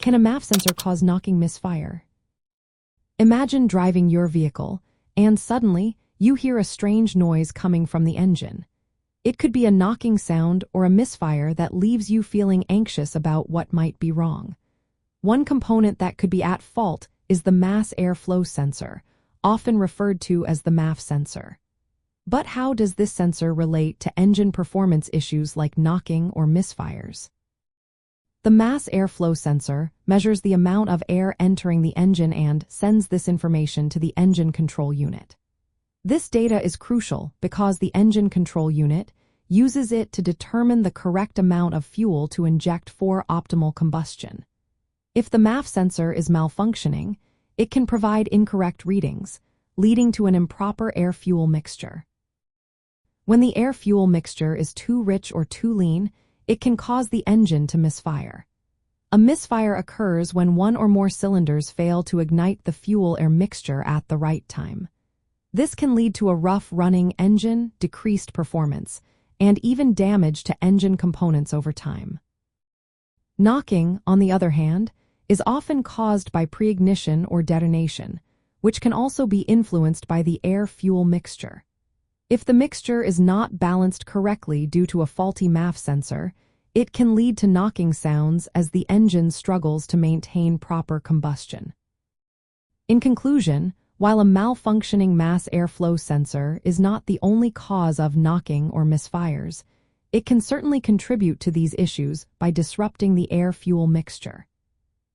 Can a MAF sensor cause knocking misfire? Imagine driving your vehicle, and suddenly, you hear a strange noise coming from the engine. It could be a knocking sound or a misfire that leaves you feeling anxious about what might be wrong. One component that could be at fault is the mass airflow sensor, often referred to as the MAF sensor. But how does this sensor relate to engine performance issues like knocking or misfires? The mass airflow sensor measures the amount of air entering the engine and sends this information to the engine control unit. This data is crucial because the engine control unit uses it to determine the correct amount of fuel to inject for optimal combustion. If the MAF sensor is malfunctioning, it can provide incorrect readings, leading to an improper air-fuel mixture. When the air-fuel mixture is too rich or too lean, it can cause the engine to misfire. A misfire occurs when one or more cylinders fail to ignite the fuel-air mixture at the right time. This can lead to a rough-running engine, decreased performance, and even damage to engine components over time. Knocking, on the other hand, is often caused by pre-ignition or detonation, which can also be influenced by the air-fuel mixture. If the mixture is not balanced correctly due to a faulty MAF sensor, it can lead to knocking sounds as the engine struggles to maintain proper combustion. In conclusion, while a malfunctioning mass airflow sensor is not the only cause of knocking or misfires, it can certainly contribute to these issues by disrupting the air-fuel mixture.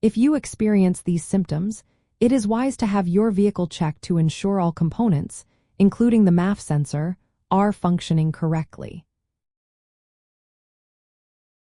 If you experience these symptoms, it is wise to have your vehicle checked to ensure all components, including the MAF sensor, are functioning correctly.